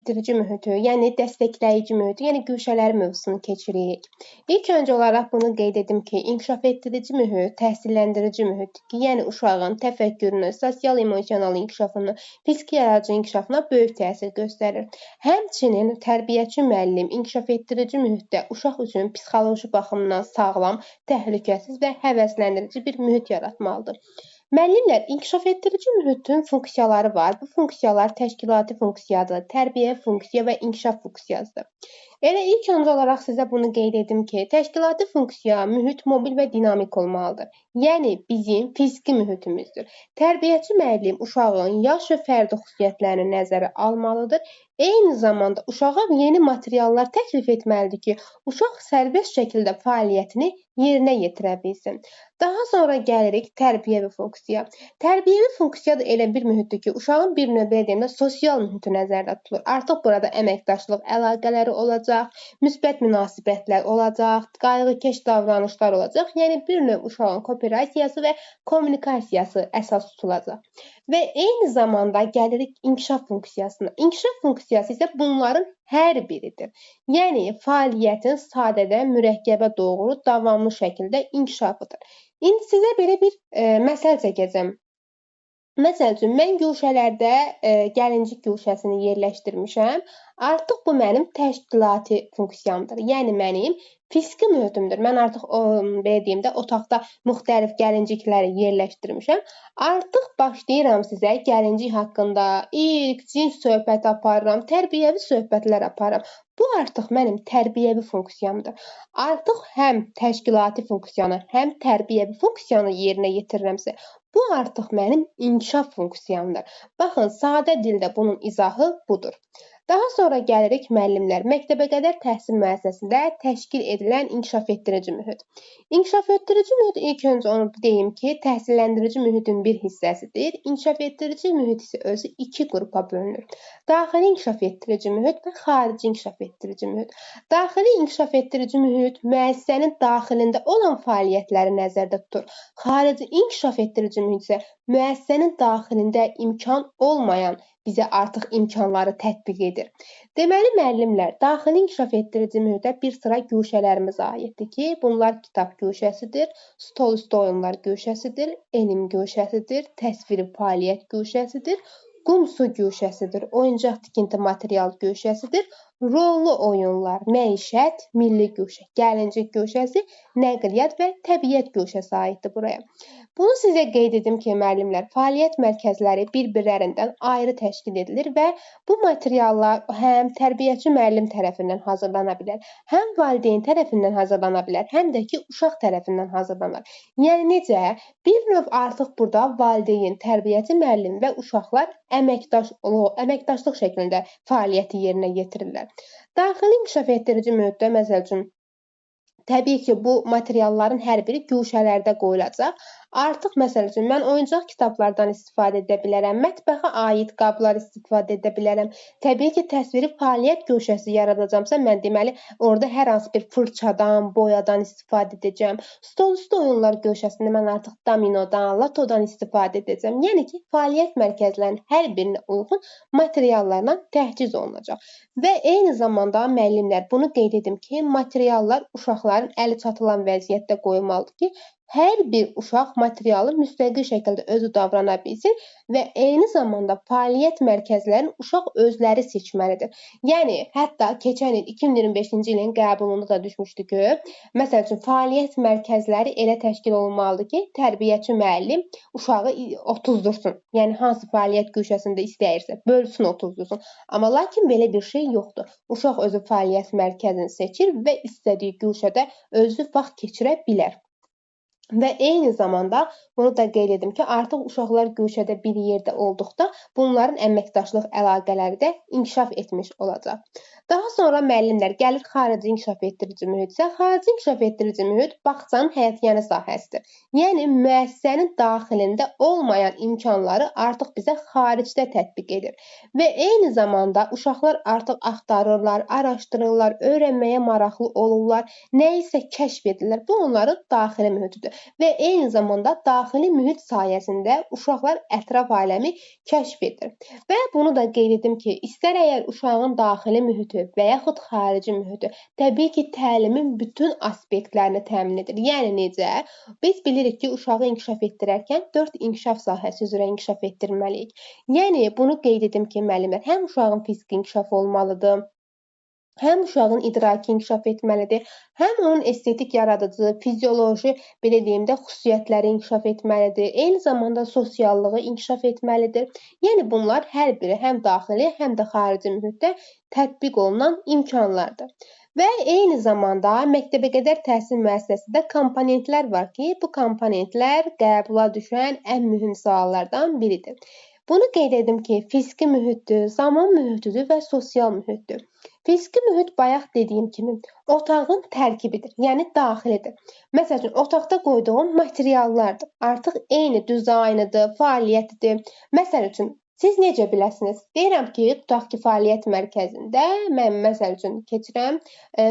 etdirici mühiti, yəni dəstəkləyici mühiti, yəni güşələri mövzusunu keçirik. İlk öncə olaraq bunu qeyd edim ki, inkişaf etdirici mühit, təhsilləndirici mühitdir ki, yəni uşağın təfəkkürünü, sosial-emosional inkişafını, fiziki yaradıcı inkişafına böyük təsir göstərir. Həmçinin tərbiyəçi müəllim inkişaf etdirici mühitdə uşaq üçün psixoloji baxımdan sağlam, təhlükəsiz və həvəsləndirici bir mühit yaratmalıdır. Müəllimlər inkişaf etdirici mühitin funksiyaları var. Bu funksiyalar təşkilati funksiyadır, tərbiyə funksiya və inkişaf funksiyasıdır. Elə ilk öncə olaraq sizə bunu qeyd edim ki, təşkilati funksiya, mühit mobil və dinamik olmalıdır. Yəni bizim fiziki mühitimizdir. Tərbiyəçi müəllim uşağın yaş və fərdi xüsusiyyətlərini nəzərə almalıdır. Eyni zamanda uşağa yeni materiallar təklif etməlidir ki, uşaq sərbəst şəkildə fəaliyyətini yerinə yetirə bilsin. Daha sonra gəlirik tərbiyəvi funksiya. Tərbiyəvi funksiya da elə bir mühitdir ki, uşağın bir növ belə deyim də sosial mühiti nəzərdə tutulur. Artıq burada əməkdaşlıq əlaqələri olacaq, müsbət münasibətlər olacaq, qayğıkeş davranışlar olacaq. Yəni bir növ uşağın kooperasiyası və kommunikasiyası əsas tutulacaq. Və eyni zamanda gəlirik inkişaf funksiyasına. İnkişaf funksiyası isə bunların hər biridir. Yəni fəaliyyətin sadədən mürəkkəbə doğru davamlı şəkildə inkişafıdır. İndi sizə belə bir məsəl çəkəcəm. Məsəl üçün, mən güşələrdə gəlincik güşəsini yerləşdirmişəm. Artıq bu mənim təşkilati funksiyamdır. Yəni mənim fiziki mühitimdir. Mən artıq belə deyim də otaqda müxtəlif gəlincikləri yerləşdirmişəm. Artıq başlayıram sizə gəlincik haqqında ilk cins söhbət aparıram, tərbiyəvi söhbətlər aparıram. Bu artıq mənim tərbiyəvi funksiyamdır. Artıq həm təşkilati funksiyanı, həm tərbiyəvi funksiyanı yerinə yetirirəmsə, bu artıq mənim inkişaf funksiyamdır. Baxın, sadə dildə bunun izahı budur. Daha sonra gəlirik müəllimlər. Məktəbəqədər təhsil müəssisəsində təşkil edilən inkişaf etdirici mühit. İnkişaf etdirici mühit ilk öncə onu deyim ki, təhsilləndirici mühitin bir hissəsidir. İnkişaf etdirici mühit isə özü iki qrupa bölünür. Daxili inkişaf etdirici mühit və xarici inkişaf etdirici mühit. Daxili inkişaf etdirici mühit müəssisənin daxilində olan fəaliyyətləri nəzərdə tutur. Xarici inkişaf etdirici mühit isə müəssisənin daxilində imkan olmayan bizə artıq imkanları tətbiq edir. Deməli, müəllimlər, daxili inkişaf etdirici mühitə bir sıra güşələrimiz aiddir ki, bunlar kitab güşəsidir, stol üstü oyunlar güşəsidir, elm güşəsidir, təsviri fəaliyyət güşəsidir, qum su güşəsidir, oyuncaq tikinti material güşəsidir, rollu oyunlar, məişət, milli güşə, gəlincik güşəsi, nəqliyyat və təbiət güşəsi aiddir buraya. Bunu sizə qeyd edim ki, müəllimlər, fəaliyyət mərkəzləri bir-birlərindən ayrı təşkil edilir və bu materiallar həm tərbiyəçi müəllim tərəfindən hazırlana bilər, həm valideyn tərəfindən hazırlana bilər, həm də ki, uşaq tərəfindən hazırlanır. Yəni necə? Bir növ artıq burada valideyn, tərbiyəçi müəllim və uşaqlar əməkdaşlıq şəklində fəaliyyəti yerinə yetirirlər. Daxili inkişaf etdirici mühitdə, məsəl üçün, təbii ki, bu materialların hər biri güşələrdə qoyulacaq. Artıq, məsəl üçün, mən oyuncaq kitablardan istifadə edə bilərəm, mətbəxə aid qablar istifadə edə bilərəm. Təbii ki, təsviri fəaliyyət güşəsi yaradacamsa, mən deməli, orada hər hansı bir fırçadan, boyadan istifadə edəcəm. Stol üstü oyunlar güşəsində mən artıq dominodan, latodan istifadə edəcəm. Yəni ki, fəaliyyət mərkəzlərinin hər birinə uyğun materiallarla təchiz olunacaq. Və eyni zamanda müəllimlər bunu qeyd edim ki, materiallar uşaqların əli çatılan vəziyyətdə qoyulmalıdır ki, hər bir uşaq materialı müstəqil şəkildə özü davrana bilsin və eyni zamanda fəaliyyət mərkəzlərini uşaq özləri seçməlidir. Yəni, hətta keçən il 2025-ci ilin qəbulunda da düşmüşdü ki, məsəl üçün, fəaliyyət mərkəzləri elə təşkil olunmalıdır ki, tərbiyəçi müəllim uşağı 30-dursun. Yəni, hansı fəaliyyət güşəsində istəyirsə, bölsün 30-dursun. Amma lakin belə bir şey yoxdur. Uşaq özü fəaliyyət mərkəzini seçir və istədiyi güşədə özü vaxt keçirə bilər. Və eyni zamanda bunu da qeyd edim ki, artıq uşaqlar güşədə bir yerdə olduqda bunların əməkdaşlıq əlaqələri də inkişaf etmiş olacaq. Daha sonra müəllimlər gəlir xarici inkişaf etdirici mühit isə xarici inkişaf etdirici mühit bağçanın həyatyanı sahəsidir. Yəni müəssisənin daxilində olmayan imkanları artıq bizə xaricdə tətbiq edir. Və eyni zamanda uşaqlar artıq axtarırlar, araşdırırlar, öyrənməyə maraqlı olurlar, nə isə kəşf edirlər. Bu onların daxili mühitidir. və eyni zamanda daxili mühit sayəsində uşaqlar ətraf aləmi kəşf edir. Və bunu da qeyd edim ki, istər əgər uşağın daxili mühiti və yaxud xarici mühiti təbii ki, təlimin bütün aspektlərini təmin edir. Yəni necə? Biz bilirik ki, uşağı inkişaf etdirərkən 4 inkişaf sahəsi üzrə inkişaf etdirməliyik. Yəni bunu qeyd edim ki, müəllimlər, həm uşağın fiziki inkişafı olmalıdır, həm uşağın idraki inkişaf etməlidir, həm onun estetik yaradıcı, fizioloji, belə deyim də, xüsusiyyətləri inkişaf etməlidir. Eyni zamanda sosiallığı inkişaf etməlidir. Yəni bunlar hər biri həm daxili, həm də xarici mühitdə tətbiq olunan imkanlardır. Və eyni zamanda məktəbəqədər təhsil müəssisəsində komponentlər var ki, bu komponentlər qəbula düşən ən mühüm suallardan biridir. Bunu qeyd edim ki, fiziki mühitdir, zaman mühitidir və sosial mühitdir. Fiziki mühit bayaq dediyim kimi otağın tərkibidir, yəni daxilidir. Məsəl üçün, otaqda qoyduğum materiallardır. Artıq eyni dizaynıdır, fəaliyyətidir. Məsəl üçün, siz necə biləsiniz? Deyirəm ki, tutaq ki, fəaliyyət mərkəzində mən məsəl üçün keçirəm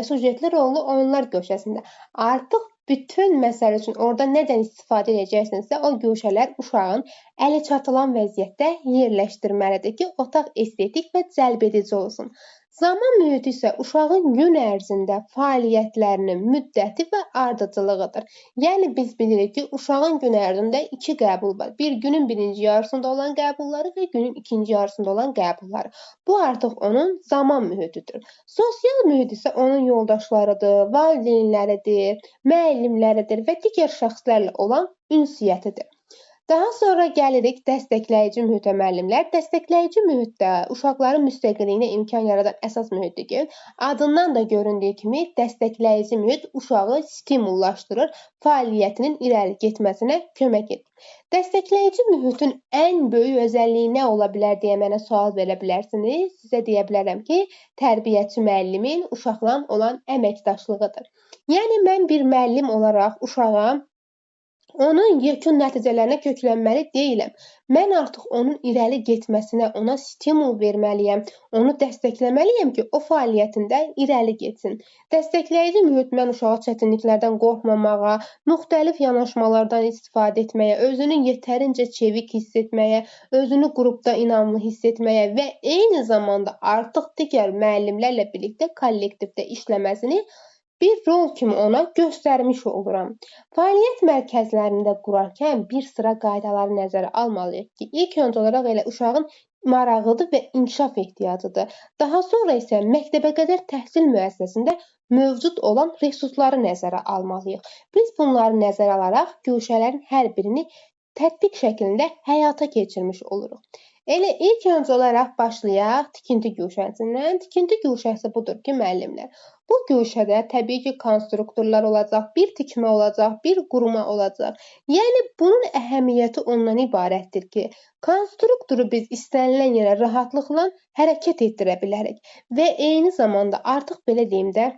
sujetli rollu oyunlar guşəsində. Artıq bütün məsəl üçün orada nədən istifadə edəcəksinizsə, o guşələr uşağın əli çatılan vəziyyətdə yerləşdirməlidir ki, otaq estetik və cəlbedici olsun. Zaman mühiti isə uşağın gün ərzində fəaliyyətlərinin müddəti və ardıcılığıdır. Yəni biz bilirik ki, uşağın gün ərzində 2 qəbul var. Bir günün birinci yarısında olan qəbulları və günün ikinci yarısında olan qəbulları. Bu artıq onun zaman mühitidir. Sosial mühit isə onun yoldaşlarıdır, valideynləridir, müəllimləridir və digər şəxslərlə olan ünsiyyətidir. Daha sonra gəlirik dəstəkləyici mühitə müəllimlər. Dəstəkləyici mühitdə uşaqların müstəqilliyinə imkan yaradan əsas mühitdir ki, adından da göründüyü kimi dəstəkləyici mühit uşağı stimullaşdırır, fəaliyyətinin irəli getməsinə kömək edir. Dəstəkləyici mühitin ən böyük özəlliyi nə ola bilər deyə mənə sual verə bilərsiniz. Sizə deyə bilərəm ki, tərbiyəçi müəllimin uşaqla olan əməkdaşlığıdır. Yəni mən bir müəllim olaraq uşağa onun yekun nəticələrinə köklənməli deyiləm. Mən artıq onun irəli getməsinə, ona stimul verməliyəm, onu dəstəkləməliyəm ki, o fəaliyyətində irəli getsin. Dəstəkləyici mühit mən uşağa çətinliklərdən qorxmamağa, müxtəlif yanaşmalardan istifadə etməyə, özünü yetərincə çevik hiss etməyə, özünü qrupda inamlı hiss etməyə və eyni zamanda artıq digər müəllimlərlə birlikdə kollektivdə işləməsini bir rol kimi ona göstərmiş oluram. Fəaliyyət mərkəzlərində qurarkən bir sıra qaydaları nəzərə almalıyıq ki, ilk öncə olaraq elə uşağın marağıdır və inkişaf ehtiyacıdır. Daha sonra isə məktəbəqədər təhsil müəssisəsində mövcud olan resursları nəzərə almalıyıq. Biz bunları nəzərə alaraq guşələrin hər birini tətbiq şəklində həyata keçirmiş oluruq. Elə ilk öncə olaraq başlayaq tikinti guşəsindən. Tikinti guşəsi budur ki, müəllimlər. Bu guşədə təbii ki, konstruktorlar olacaq, bir tikmə olacaq, bir quruma olacaq. Yəni bunun əhəmiyyəti ondan ibarətdir ki, konstruktoru biz istənilən yerə rahatlıqla hərəkət etdirə bilərik və eyni zamanda artıq belə deyim də,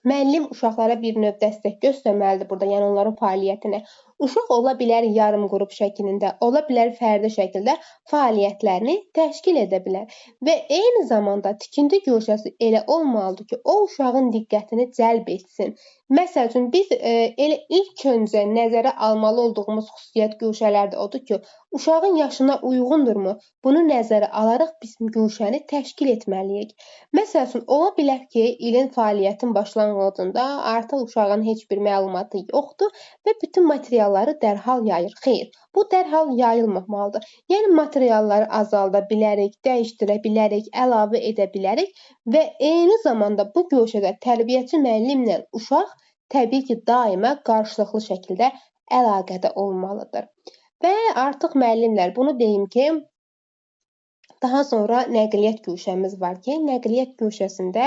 müəllim uşaqlara bir növ dəstək göstərməlidir burada, yəni onların fəaliyyətinə. Uşaq ola bilər yarım qrup şəklində, ola bilər fərdi şəkildə fəaliyyətlərini təşkil edə bilər. Və eyni zamanda tikinti guşəsi elə olmalıdır ki, o uşağın diqqətini cəlb etsin. Məsəl üçün, biz elə ilk öncə nəzərə almalı olduğumuz xüsusiyyət guşələrdə odur ki, uşağın yaşına uyğundurmu? Bunu nəzərə alaraq biz guşəni təşkil etməliyik. Məsəl üçün, ola bilər ki, ilin fəaliyyətin başlanğıcında artıq uşağın heç bir məlumatı yoxdur və bütün materialları dərhal yayır. Xeyr, bu dərhal yayılmamalıdır. Yəni, materialları azalda bilərik, dəyişdirə bilərik, əlavə edə bilərik və eyni zamanda bu guşədə tərbiyəçi müəllimlə uşaq təbii ki, daima qarşılıqlı şəkildə əlaqədə olmalıdır. Və artıq müəllimlər, bunu deyim ki, daha sonra nəqliyyat guşəmiz var ki, nəqliyyat guşəsində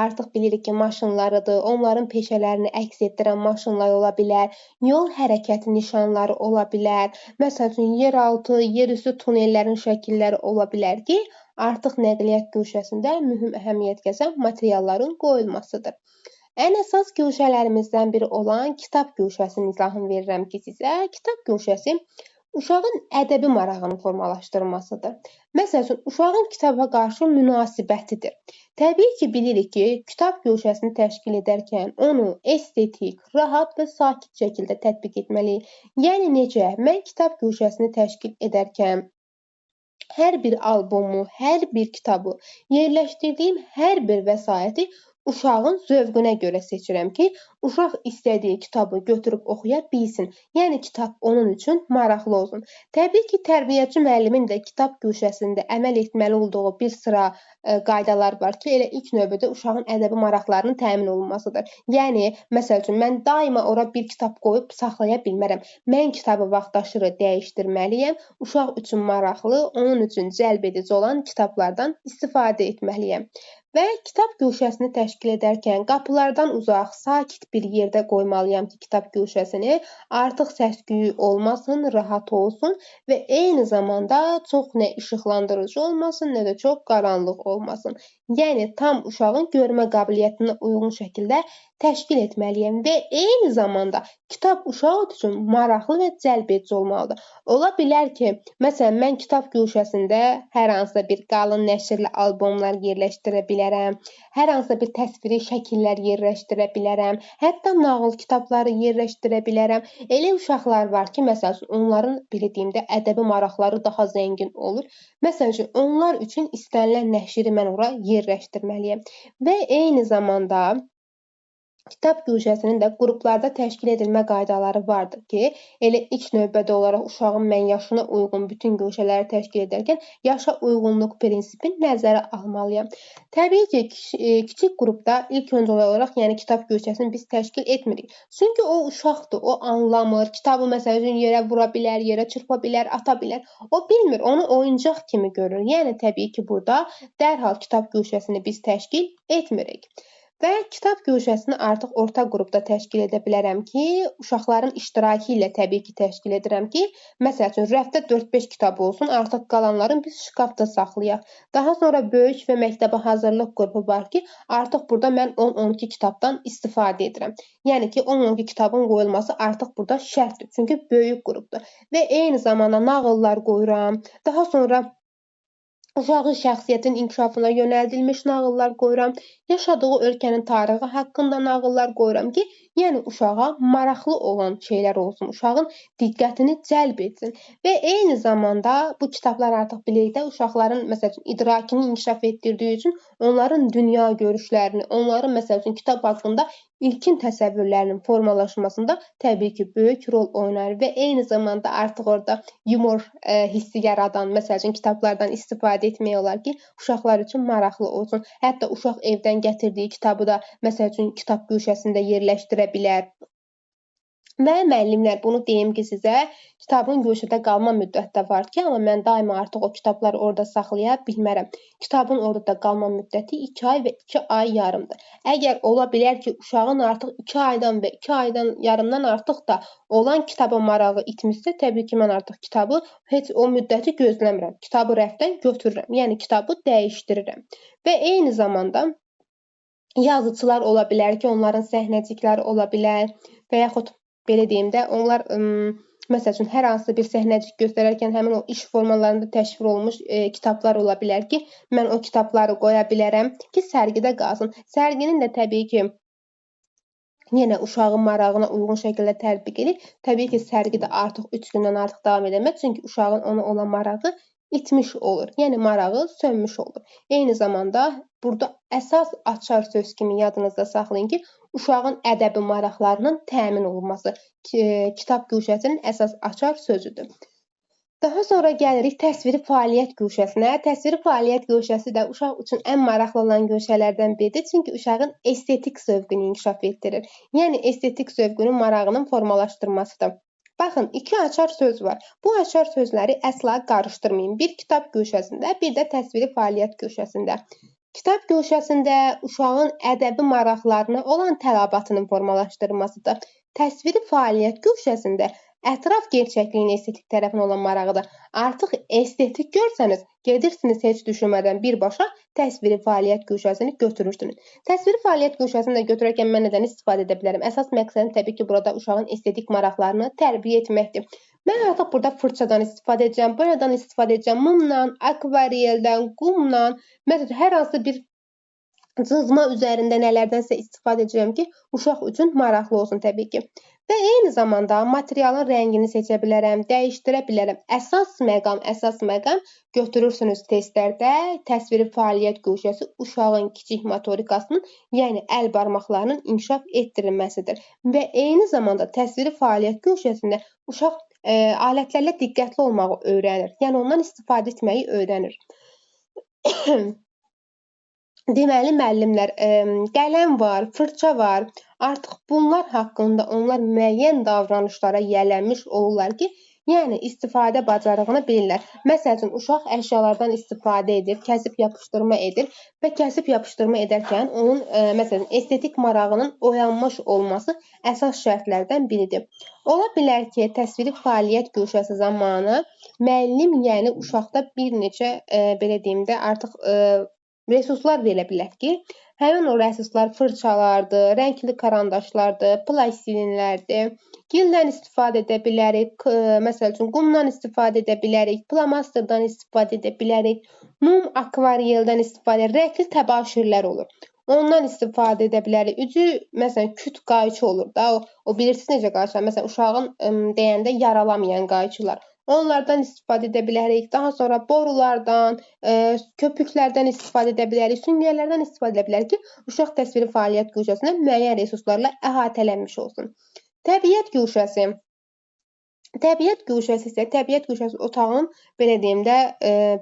artıq bilirik ki, maşınlarıdır, onların peşələrini əks etdirən maşınlar ola bilər, yol hərəkəti nişanları ola bilər, məsəl üçün, yeraltı, yerüstü tunellərin şəkilləri ola bilər ki, artıq nəqliyyat guşəsində mühüm əhəmiyyət kəsən materialların qoyulmasıdır. Ən əsas guşələrimizdən biri olan kitab guşəsinin izahını verirəm ki, sizə. Kitab guşəsi uşağın ədəbi marağının formalaşdırılmasıdır. Məsəl üçün, uşağın kitaba qarşı münasibətidir. Təbii ki, bilirik ki, kitab guşəsini təşkil edərkən onu estetik, rahat və sakit şəkildə tətbiq etməliyik. Yəni necə? Mən kitab guşəsini təşkil edərkən hər bir albomu, hər bir kitabı, yerləşdirdiyim hər bir vəsaiti uşağın zövqünə görə seçirəm ki, uşaq istədiyi kitabı götürüb oxuya bilsin. Yəni kitab onun üçün maraqlı olsun. Təbii ki, tərbiyəçi müəllimin də kitab guşəsində əməl etməli olduğu bir sıra qaydalar var ki, elə ilk növbədə uşağın ədəbi maraqlarının təmin olunmasıdır. Yəni, məsəl üçün, mən daima ora bir kitab qoyub saxlaya bilmərəm. Mən kitabı vaxtaşırı dəyişdirməliyəm. Uşaq üçün maraqlı, onun üçün cəlb edici olan kitablardan istifadə etməliyəm. Və kitab guşəsini təşkil edərkən qapılardan uzaq, sakit bir yerdə qoymalıyam ki, kitab guşəsini artıq səs-küyü olmasın, rahat olsun və eyni zamanda çox nə işıqlandırıcı olmasın, nə də çox qaranlıq olmasın. Yəni, tam uşağın görmə qabiliyyətinə uyğun şəkildə təşkil etməliyəm və eyni zamanda kitab uşaq üçün maraqlı və cəlb edici olmalıdır. Ola bilər ki, məsələn, mən kitab guşəsində hər hansısa bir qalın nəşrli albomlar yerləşdirə bilərəm, hər hansısa bir təsviri şəkillər yerləşdirə bilərəm, hətta nağıl kitabları yerləşdirə bilərəm. Elə uşaqlar var ki, məsəl üçün, onların belə deyim də ədəbi maraqları daha zəngin olur. Məsəl üçün, onlar üçün istənilən nəşri mən ora yerləşdirməliyəm və eyni zamanda kitab guşəsinin də qruplarda təşkil edilmə qaydaları vardır ki, elə ilk növbədə olaraq uşağın mən yaşına uyğun bütün guşələri təşkil edərkən yaşa uyğunluq prinsipini nəzərə almalıyam. Təbii ki, kiçik qrupda ilk öncə olaraq, yəni kitab guşəsini biz təşkil etmirik. Çünki o uşaqdır, o anlamır, kitabı məsəl üçün yerə vura bilər, yerə çırpa bilər, ata bilər. O bilmir, onu oyuncaq kimi görür. Yəni təbii ki, burada dərhal kitab guşəsini biz təşkil etmirik. Və kitab guşəsini artıq orta qrupda təşkil edə bilərəm ki, uşaqların iştirakı ilə təbii ki, təşkil edirəm ki, məsəl üçün, rəfdə 4-5 kitab olsun, artıq qalanlarını biz şkafda saxlayaq. Daha sonra böyük və məktəbə hazırlıq qrupu var ki, artıq burada mən 10-12 kitabdan istifadə edirəm. Yəni ki, 10-12 kitabın qoyulması artıq burada şərtdir, çünki böyük qrupdur. Və eyni zamanda nağıllar qoyuram, daha sonra uşağın şəxsiyyətin inkişafına yönəldilmiş nağıllar qoyuram, yaşadığı ölkənin tarixi haqqında nağıllar qoyuram ki, yəni uşağa maraqlı olan şeylər olsun, uşağın diqqətini cəlb etsin. Və eyni zamanda bu kitablar artıq bilirikdə uşaqların məsəl üçün idrakını inkişaf etdirdiyi üçün onların dünya görüşlərini, onların məsəl üçün kitab haqqında ilkin təsəvvürlərinin formalaşmasında təbii ki, böyük rol oynayır və eyni zamanda artıq orada yumor hissi yaradan, məsəl üçün kitablardan istifadə etmək olar ki, uşaqlar üçün maraqlı olsun. Hətta uşaq evdən gətirdiyi kitabı da məsəl üçün kitab guşəsində yerləşdirə bilər. Və müəllimlər, bunu deyim ki, sizə kitabın guşədə qalma müddəti də var ki, amma mən daima artıq o kitabları orada saxlaya bilmərəm. Kitabın orada qalma müddəti 2 ay və 2 ay yarımdır. Əgər ola bilər ki, uşağın artıq 2 aydan və 2 aydan yarımdan artıq da olan kitaba marağı itmişsə, təbii ki, mən artıq kitabı heç o müddəti gözləmirəm. Kitabı rəfdən götürürəm, yəni kitabı dəyişdirirəm. Və eyni zamanda yazıçılar ola bilər ki, onların səhnəcikləri ola bilər və yaxud belə deyim də, onlar məsəl üçün, hər hansı bir səhnəcik göstərərkən həmin o iş formalarında təşkil olunmuş kitablar ola bilər ki, mən o kitabları qoya bilərəm ki, sərgidə qalsın. Sərginin də təbii ki, yenə uşağın marağına uyğun şəkildə tətbiq edib, təbii ki, sərgidə artıq 3 gündən artıq davam edəməz, çünki uşağın ona olan marağı itmiş olur, yəni marağı sönmüş olur. Eyni zamanda burada əsas açar söz kimi yadınızda saxlayın ki, uşağın ədəbi maraqlarının təmin olunması kitab guşəsinin əsas açar sözüdür. Daha sonra gəlirik təsviri fəaliyyət guşəsinə. Təsviri fəaliyyət guşəsi də uşaq üçün ən maraqlı olan guşələrdən biridir, çünki uşağın estetik zövqünü inkişaf etdirir. Yəni estetik zövqünün marağının formalaşdırmasıdır. Baxın, 2 açar söz var. Bu açar sözləri əsla qarışdırmayın. Bir kitab guşəsində, bir də təsviri fəaliyyət guşəsində. Kitab guşəsində uşağın ədəbi maraqlarına olan tələbatının formalaşdırılmasıdır. Təsviri fəaliyyət guşəsində ətraf gerçəkliyin estetik tərəfinə olan marağıdır. Artıq estetik görsəniz, gedirsiniz heç düşünmədən birbaşa təsviri fəaliyyət guşəsini götürürsünüz. Təsviri fəaliyyət guşəsini də götürərkən mən nədən istifadə edə bilərəm? Əsas məqsədim təbii ki, burada uşağın estetik maraqlarını tərbiyə etməkdir. Mən artıq burada fırçadan istifadə edəcəm, boyadan istifadə edəcəm, mumdan, akvareldən, qumdan, məsələn, hər hansı bir cızma üzərində nələrdənsə istifadə edəcəm ki, uşaq üçün maraqlı olsun təbii ki. Və eyni zamanda materialın rəngini seçə bilərəm, dəyişdirə bilərəm. Əsas məqam götürürsünüz testlərdə təsviri fəaliyyət guşəsi uşağın kiçik motorikasının, yəni əl barmaqlarının inkişaf etdirilməsidir. Və eyni zamanda təsviri fəaliyyət guşəsində uşaq alətlərlə diqqətli olmağı öyrənir. Yəni ondan istifadə etməyi öyrənir. Deməli, müəllimlər, qələm var, fırça var. Artıq bunlar haqqında onlar müəyyən davranışlara yiyələnmiş olurlar ki, yəni istifadə bacarığını bilirlər. Məsəl üçün, uşaq əşyalardan istifadə edir, kəsib yapışdırma edir və kəsib yapışdırma edərkən onun, məsələn, estetik marağının oyanmış olması əsas şərtlərdən biridir. Ola bilər ki, təsviri fəaliyyət guşəsi zamanı müəllim, yəni uşaqda bir neçə, belə deyim də, artıq resurslar verilə bilər ki, həmin o resurslar fırçalardır, rəngli karandaşlardır, plastilinlərdir, gildən istifadə edə bilərik, məsəl üçün qumdan istifadə edə bilərik, plamasterdan istifadə edə bilərik, mum, akvareldən istifadə edə rəngli təbaşirlər olur. Ondan istifadə edə bilərik. Üzü, məsələn, küt qayçı olur da, o bilirsiniz necə qayçılar, məsələn, uşağın deyəndə yaralamayan qayçılar. Onlardan istifadə edə bilərik. Daha sonra borulardan, köpüklərdən istifadə edə bilərik, süngərlərdən istifadə edə bilərik ki, uşaq təsviri fəaliyyət guşəsində müəyyən resurslarla əhatələnmiş olsun. Təbiət guşəsi. Təbiət guşəsi isə təbiət guşəsi otağın, belə deyim də,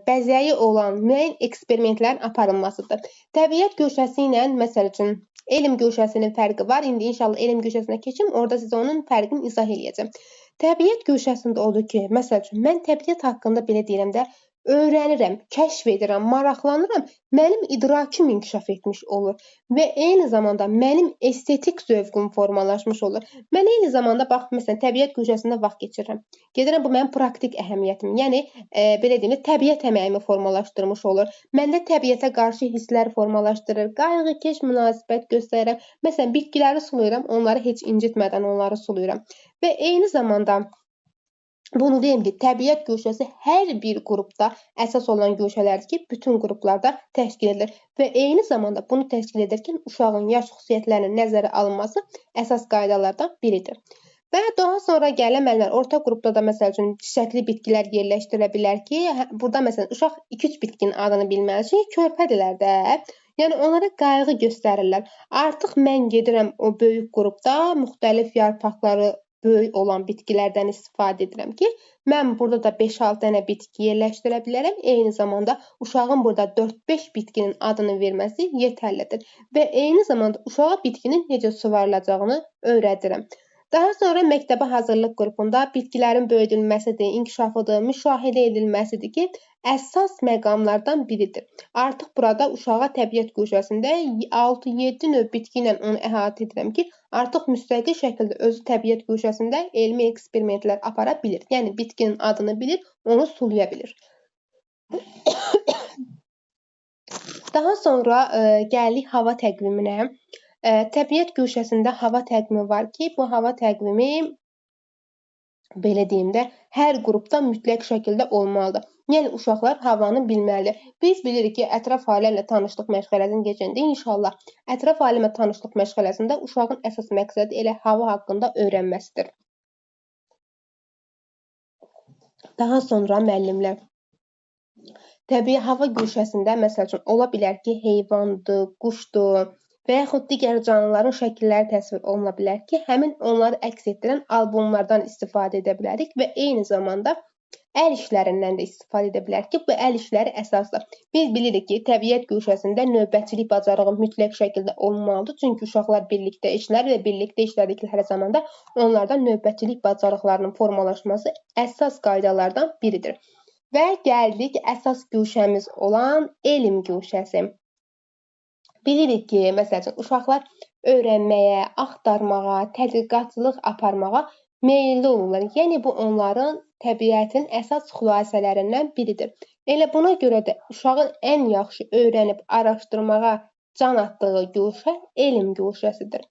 bəzəyi olan müəyyən eksperimentlərin aparılmasıdır. Təbiət guşəsi ilə, məsəl üçün, elm guşəsinin fərqi var. İndi inşallah elm guşəsinə keçim, orada sizə onun fərqini izah eləyəcəm. Təbiət guşəsində odur ki, məsəl üçün, mən təbiət haqqında belə deyirəm də, öyrənirəm, kəşf edirəm, maraqlanıram, mənim idrakım inkişaf etmiş olur və eyni zamanda mənim estetik zövqüm formalaşmış olur. Mən eyni zamanda, bax, məsələn, təbiət guşəsində vaxt keçirirəm. Gedirəm, bu mənim praktik əhəmiyyətim, yəni, belə deyim, təbiət əməyimi formalaşdırmış olur. Məndə təbiətə qarşı hisslər formalaşdırır, qayğıkeş münasibət göstərirəm. Məsələn, bitkiləri sulayıram, onları heç incitmədən onları sulayıram və eyni zamanda bunu deyim ki, təbiət guşəsi hər bir qrupda əsas olan guşələrdir ki, bütün qruplarda təşkil edilir və eyni zamanda bunu təşkil edərkən uşağın yaş xüsusiyyətlərinin nəzərə alınması əsas qaydalardan biridir. Və daha sonra gələn müəllimlər, orta qrupda da məsəl üçün çiçəkli bitkilər yerləşdirilə bilər ki, burada məsələn uşaq 2-3 bitkinin adını bilməli, çünki körpədirlər də. Yəni onlara qayğı göstərirlər. Artıq mən gedirəm o böyük qrupda müxtəlif yarpaqları böyük olan bitkilərdən istifadə edirəm ki, mən burada da 5-6 dənə bitki yerləşdirə bilərəm. Eyni zamanda uşağın burada 4-5 bitkinin adını verməsi yetərlidir və eyni zamanda uşağa bitkinin necə suvarılacağını öyrədirəm. Daha sonra məktəbə hazırlıq qrupunda bitkilərin böyüdülməsidir, inkişafıdır, müşahidə edilməsidir ki, əsas məqamlardan biridir. Artıq burada uşağa təbiət guşəsində 6-7 növ bitki ilə onu əhatə edirəm ki, artıq müstəqil şəkildə özü təbiət guşəsində elmi eksperimentlər apara bilir. Yəni, bitkinin adını bilir, onu sulaya bilir. Daha sonra gəlirik hava təqviminə. Təbiət guşəsində hava təqvimi var ki, bu hava təqvimi, belə deyim də, hər qrupda mütləq şəkildə olmalıdır. Yəni, uşaqlar havanı bilməlidir. Biz bilirik ki, ətraf aləmlə tanışlıq məşğələsini keçəndə inşallah ətraf aləmlə tanışlıq məşğələsində uşağın əsas məqsədi elə hava haqqında öyrənməsidir. Daha sonra müəllimlər, təbii hava guşəsində, məsəl üçün, ola bilər ki, heyvandır, quşdur və yaxud digər canlıların şəkilləri təsvir oluna bilər ki, həmin onları əks etdirən albomlardan istifadə edə bilərik və eyni zamanda əl işlərindən də istifadə edə bilərik ki, bu əl işləri əsasdır. Biz bilirik ki, təbiət guşəsində növbətçilik bacarığı mütləq şəkildə olmalıdır, çünki uşaqlar birlikdə işlər və birlikdə işlədikləri zamanda onlardan növbətçilik bacarıqlarının formalaşması əsas qaydalardan biridir. Və gəldik əsas guşəmiz olan elm guşəsi. Bilirik ki, məsəl üçün, uşaqlar öyrənməyə, axtarmağa, tədqiqatçılıq aparmağa meyilli olurlar. Yəni, bu onların təbiətin əsas xülasələrindən biridir. Elə buna görə də uşağın ən yaxşı öyrənib araşdırmağa can atdığı guşə elm guşəsidir.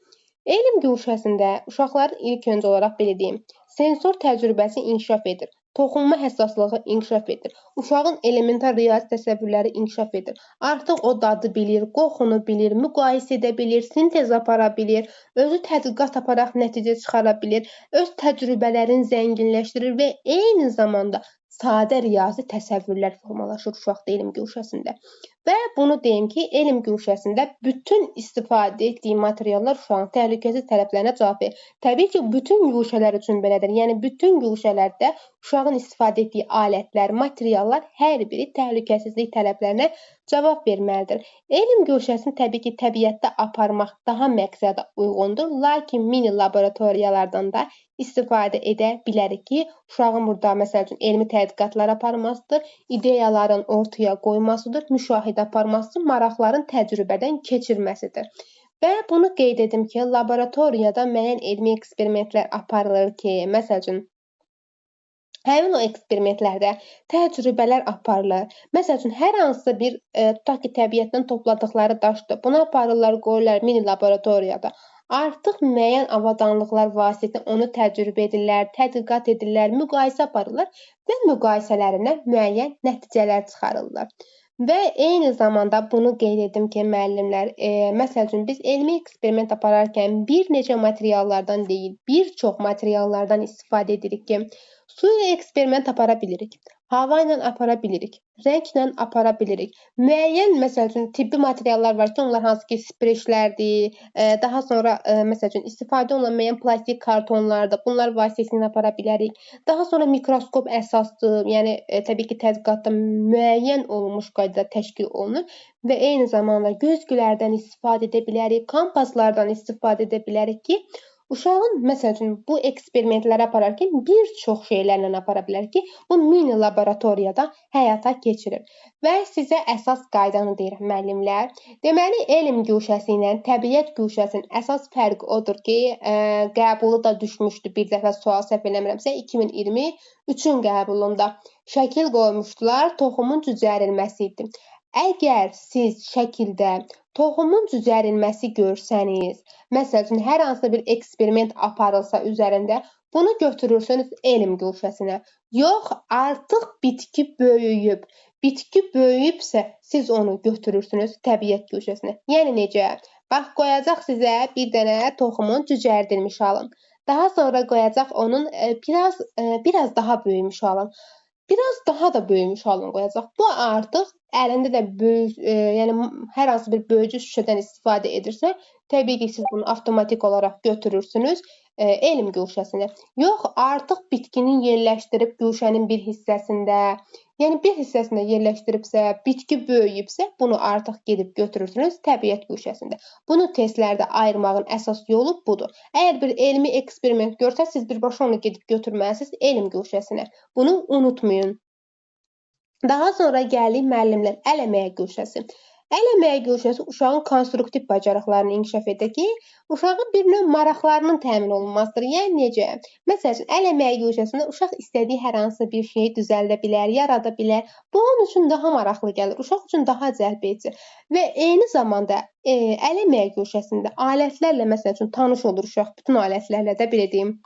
Elm güşəsində uşaqların ilk öncə olaraq belə deyim, sensor təcrübəsi inkişaf edir. Toxunma həssaslığı inkişaf edir. Uşağın elementar riyazi təsəvvürləri inkişaf edir. Artıq o dadı bilir, qoxunu bilir, müqayisə edə bilir, sintez apara bilir, özü tədqiqat aparaq nəticə çıxara bilir, öz təcrübələrini zənginləşdirir və eyni zamanda sadə riyazi təsəvvürlər formalaşır uşaqda elm güşəsində. Və bunu deyim ki, elm güşəsində bütün istifadə etdiyi materiallar uşağın təhlükəsizlik tələblərinə cavab verir. Təbii ki, bütün güşələr üçün belədir. Yəni bütün güşələrdə uşağın istifadə etdiyi alətlər, materiallar hər biri təhlükəsizlik tələblərinə cavab verməlidir. Elm güşəsini təbii ki, təbiətdə aparmaq daha məqsədə uyğundur, lakin mini laboratoriyalardan da istifadə edə bilərik ki, uşağın burada məsəl üçün elmi tədqiqatlar aparmasıdır, ideyaların ortaya qoymasıdır, müşahidə aparması, maraqların təcrübədən keçirməsidir. Və bunu qeyd edim ki, laboratoriyada müəyyən elmi eksperimentlər aparılır ki, məsəl üçün həmin o eksperimentlərdə təcrübələr aparılır. Məsəl üçün, hər hansısa bir, tutaq ki, təbiətdən topladıqları daşdır. Bunu aparırlar, qoyurlar mini laboratoriyada. Artıq müəyyən avadanlıqlar vasitəsilə onu təcrübə edirlər, tədqiqat edirlər, müqayisə aparırlar və müqayisələrindən müəyyən nəticələr çıxarırlar. Və eyni zamanda bunu qeyd edim ki, müəllimlər, məsəl üçün, biz elmi eksperiment apararkən bir neçə materiallardan deyil, bir çox materiallardan istifadə edirik ki, su ilə eksperiment apara bilirik, hava ilə apara bilirik, rənglə apara bilirik. Müəyyən, məsəl üçün, tibbi materiallar var ki, onlar hansı ki, spreçlərdir, daha sonra, məsəl üçün, istifadə olunan müəyyən plastik kartonlardır, bunlar vasitəsilə apara bilərik. Daha sonra mikroskop əsasdır, yəni, təbii ki, tədqiqatda müəyyən olunmuş qaydada təşkil olunur və eyni zamanda güzgülərdən istifadə edə bilərik, kompaslardan istifadə edə bilərik ki, uşağın, məsəl üçün, bu eksperimentləri apararkən bir çox şeylərlə apara bilər ki, bu mini laboratoriyada həyata keçirir. Və sizə əsas qaydanı deyirəm, müəllimlər. Deməli, elm güşəsi ilə təbiət güşəsinin əsas fərqi odur ki, qəbulu da düşmüşdü bir dəfə sual səhv eləmirəmsə, 2023-ün qəbulunda şəkil qoymuşdular, toxumun cücərilməsi idi. Əgər siz şəkildə toxumun cücərilməsi görsəniz, məsəl üçün, hər hansı bir eksperiment aparılsa üzərində, bunu götürürsünüz elm güşəsinə. Yox, artıq bitki böyüyüb. Bitki böyüyübsə, siz onu götürürsünüz təbiət güşəsinə. Yəni necə? Bax, qoyacaq sizə bir dənə toxumun cücərdilmiş halın. Daha sonra qoyacaq onun biraz daha böyümüş halın. Biraz daha da böyümüş halını qoyacaq. Bu artıq əlində də böyük, yəni hər hansı bir böyücü şüşədən istifadə edirsə, təbii ki, siz bunu avtomatik olaraq götürürsünüz elm güşəsinə. Yox, artıq bitkinin yerləşdirib güşənin bir hissəsində, yəni bir hissəsində yerləşdiribsə, bitki böyüyübsə, bunu artıq gedib götürürsünüz təbiət güşəsində. Bunu testlərdə ayırmağın əsas yolu budur. Əgər bir elmi eksperiment görsəz, siz birbaşa onu gedib götürməlisiniz elm güşəsinə. Bunu unutmayın. Daha sonra gəlirik müəllimlər, əl əməyi güşəsi. Əl əməyi güşəsi uşağın konstruktiv bacarıqlarını inkişaf edir ki, uşağın bir növ maraqlarının təmin olunmasıdır. Yəni necə? Məsəl üçün, əl əməyi güşəsində uşaq istədiyi hər hansı bir şeyi düzəldə bilər, yarada bilər. Bu onun üçün daha maraqlı gəlir, uşaq üçün daha cəlb edici. Və eyni zamanda əl əməyi güşəsində alətlərlə, məsəl üçün, tanış olur uşaq, bütün alətlərlə də belə deyim.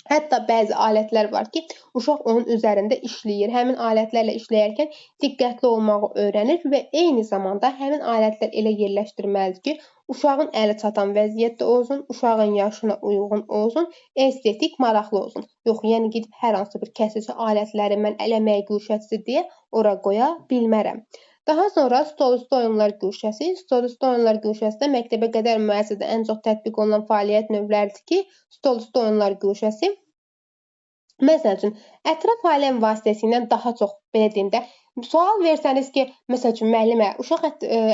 Hətta bəzi alətlər var ki, uşaq onun üzərində işləyir. Həmin alətlərlə işləyərkən diqqətli olmağı öyrənir və eyni zamanda həmin alətlər elə yerləşdirməlidir ki, uşağın əli çatan vəziyyətdə olsun, uşağın yaşına uyğun olsun, estetik, maraqlı olsun. Yox, yəni gedib hər hansı bir kəsici alətləri mən əl əməyi güşəsi deyə ora qoya bilmərəm. Daha sonra stolüstü oyunlar güşəsi. Stolüstü oyunlar güşəsi də məktəbə qədər müəssisədə ən çox tətbiq olunan fəaliyyət növləridir ki, stolüstü oyunlar güşəsi. Məsəl üçün, ətraf aləm vasitəsilə daha çox, belə deyim də, sual versəniz ki, məsəl üçün, müəllimə, uşaq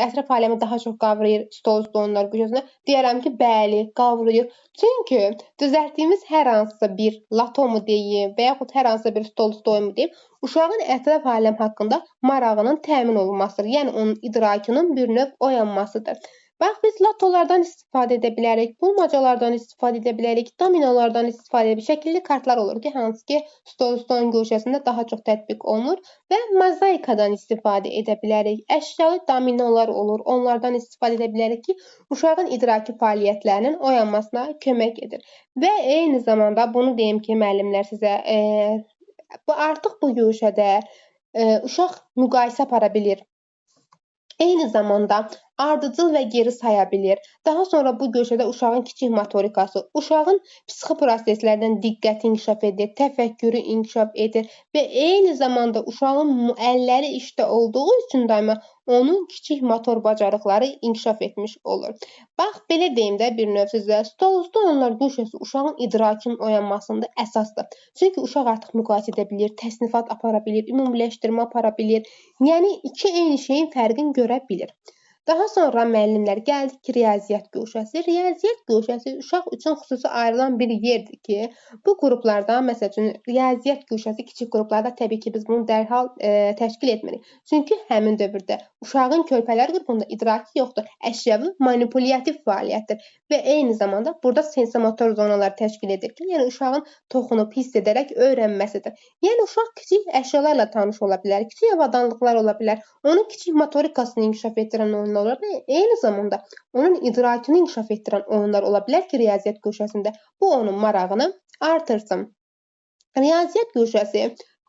ətraf aləmi daha çox qavrayır stolüstü oyunlar güşəsində, deyərəm ki, bəli, qavrayır. Çünki düzəltdiyimiz hər hansısa bir latomu deyim və yaxud hər hansısa bir stolüstü oyunu deyim, uşağın ətraf aləm haqqında marağının təmin olunmasıdır. Yəni, onun idrakının bir növ oyanmasıdır. Bax, biz latolardan istifadə edə bilərik, bulmacalardan istifadə edə bilərik, dominolardan istifadə edə bilərik. Şəkilli kartlar olur ki, hansı ki, stolun guşəsində daha çox tətbiq olunur və mozaikadan istifadə edə bilərik. Əşyalı dominolar olur, onlardan istifadə edə bilərik ki, uşağın idraki fəaliyyətlərinin oyanmasına kömək edir. Və eyni zamanda bunu deyim ki, müəllimlər sizə, artıq bu guşədə uşaq müqayisə apara bilir. Eyni zamanda ardıcıl və geri saya bilir. Daha sonra bu guşədə uşağın kiçik motorikası, uşağın psixi proseslərdən diqqəti inkişaf edir, təfəkkürü inkişaf edir və eyni zamanda uşağın əlləri işdə olduğu üçün daima onun kiçik motor bacarıqları inkişaf etmiş olur. Bax, belə deyim də bir növ sizə, stolüstü oyunlar guşəsi uşağın idrakının oyanmasında əsasdır. Çünki uşaq artıq müqayisə edə bilir, təsnifat apara bilir, ümumiləşdirmə apara bilir. Yəni, iki eyni şeyin fərqini görə bilir. Daha sonra müəllimlər gəldik ki, riyaziyyat guşəsi. Riyaziyyat guşəsi uşaq üçün xüsusi ayrılan bir yerdir ki, bu qruplardan, məsəl üçün, riyaziyyat guşəsi kiçik qruplarda təbii ki, biz bunu dərhal təşkil etmirik. Çünki həmin dövrdə uşağın körpələr qrupunda idraki yoxdur, əşyavi manipulyativ fəaliyyətdir və eyni zamanda burada sensomotor zonalar təşkil edir ki, yəni uşağın toxunub, hiss edərək öyrənməsidir. Yəni, uşaq kiçik əşyalarla tanış ola bilər, kiçik avadanlıqlar ola bilər, onun kiçik motorikasını inkişaf etdirən oyunlar olar və eyni zamanda onun idrakını inkişaf etdirən oyunlar ola bilər ki, riyaziyyat guşəsində bu onun marağını artırsın. Riyaziyyat guşəsi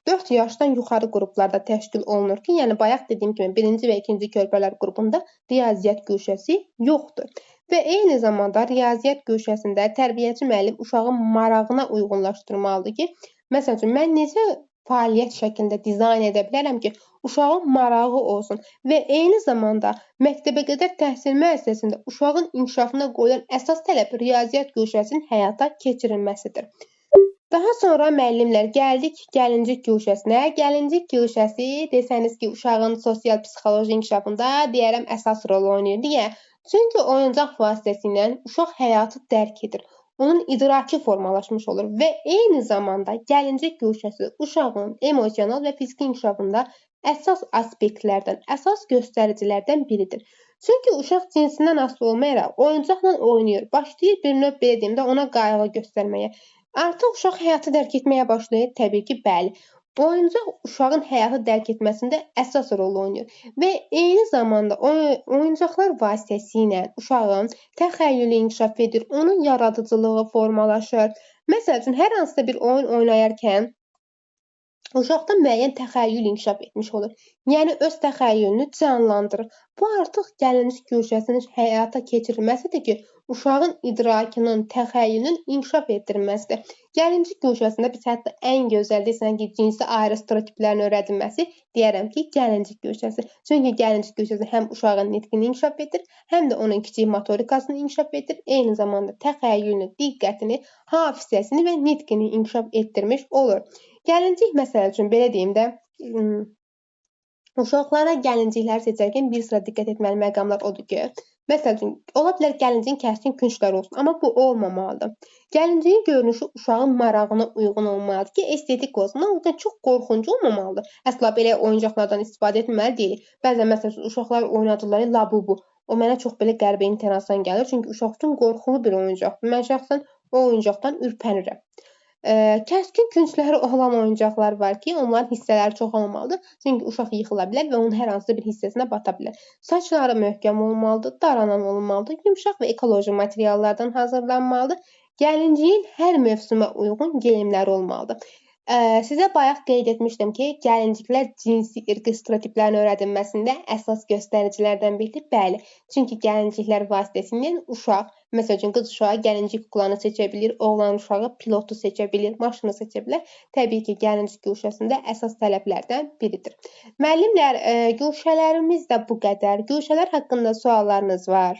4 yaşdan yuxarı qruplarda təşkil olunur ki, yəni bayaq dediyim kimi 1-ci və 2-ci körpələr qrupunda riyaziyyat guşəsi yoxdur. Və eyni zamanda riyaziyyat guşəsində tərbiyəçi müəllim uşağın marağına uyğunlaşdırmalıdır ki, məsəl üçün, mən necə fəaliyyət şəklində dizayn edə bilərəm ki, uşağın marağı olsun və eyni zamanda məktəbəqədər təhsil müəssisəsində uşağın inkişafına qoyulan əsas tələb riyaziyyat guşəsinin həyata keçirilməsidir. Daha sonra müəllimlər gəldik gəlincik guşəsinə. Gəlincik guşəsi desəniz ki, uşağın sosial-psixoloji inkişafında deyərəm əsas rol oynayır. Niyə? Çünki oyuncaq vasitəsilə uşaq həyatı dərk edir. Onun idraki formalaşmış olur və eyni zamanda gəlincik guşəsi uşağın emosional və fiziki inkişafında əsas aspektlərdən, əsas göstəricilərdən biridir. Çünki uşaq cinsindən asılı olmayaraq oyuncaqla oynayır, başlayır bir növ belə deyim də ona qayğı göstərməyə. Artıq uşaq həyatı dərk etməyə başlayır, təbii ki, bəli. Oyuncaq uşağın həyatı dərk etməsində əsas rol oynayır və eyni zamanda oyuncaqlar vasitəsilə uşağın təxəyyülü inkişaf edir, onun yaradıcılığı formalaşır. Məsəl üçün, hər hansısa bir oyun oynayarkən uşaqda müəyyən təxəyyül inkişaf etmiş olur. Yəni, öz təxəyyülünü canlandırır. Bu artıq gəlincik guşəsinin həyata keçirilməsidir ki, uşağın idrakının, təxəyyülünün inkişaf etdirilməsidir. Gəlincik guşəsində biz hətta ən gözəl desən ki, cinsi ayrı stereotiplərin öyrədilməsi deyərəm ki, gəlincik guşəsi. Çünki gəlincik guşəsi həm uşağın nitqini inkişaf edir, həm də onun kiçik motorikasını inkişaf edir, eyni zamanda təxəyyülünü, diqqətini, hafizəsini və nitqini inkişaf etdirmiş olur. Gəlincik məsəl üçün, belə deyim də, uşaqlara gəlincikləri seçərkən bir sıra diqqət etməli məqamlar odur ki, məsəl üçün, ola bilər gəlinciyin kəskin küncləri olsun, amma bu olmamalıdır. Gəlinciyin görünüşü uşağın marağına uyğun olmalıdır ki, estetik olsun, amma çox qorxunc olmamalıdır. Əsla belə oyuncaqlardan istifadə etməli deyilik. Bəzən, məsəl üçün, uşaqlar oynadıqları labubu, o mənə çox belə qəribə enteresan gəlir, çünki uşaq üçün qorxulu bir oyuncaqdır. Mən şəxsən o oyuncaqdan ürpənirəm. Kəskin küncləri olan oyuncaqlar var ki, onların hissələri çox olmalıdır. Çünki uşaq yıxıla bilər və onun hər hansı bir hissəsinə bata bilər. Saçları möhkəm olmalıdır, daranan olmalıdır, yumşaq və ekoloji materiallardan hazırlanmalıdır. Gəlinciyin hər mövsümə uyğun geyimləri olmalıdır. Sizə bayaq qeyd etmişdim ki, gəlinciklər cinsi, irqi stereotiplərin öyrədilməsində əsas göstəricilərdən biridir. Bəli, çünki gəlinciklər vasitəsilə uşaq, məsəl üçün, qız uşağı gəlincik kuklanı seçə bilir, oğlan uşağı pilotu seçə bilir, maşını seçə bilər. Təbii ki, gəlincik guşəsində əsas tələblərdən biridir. Müəllimlər, guşələrimiz də bu qədər. Guşələr haqqında suallarınız var.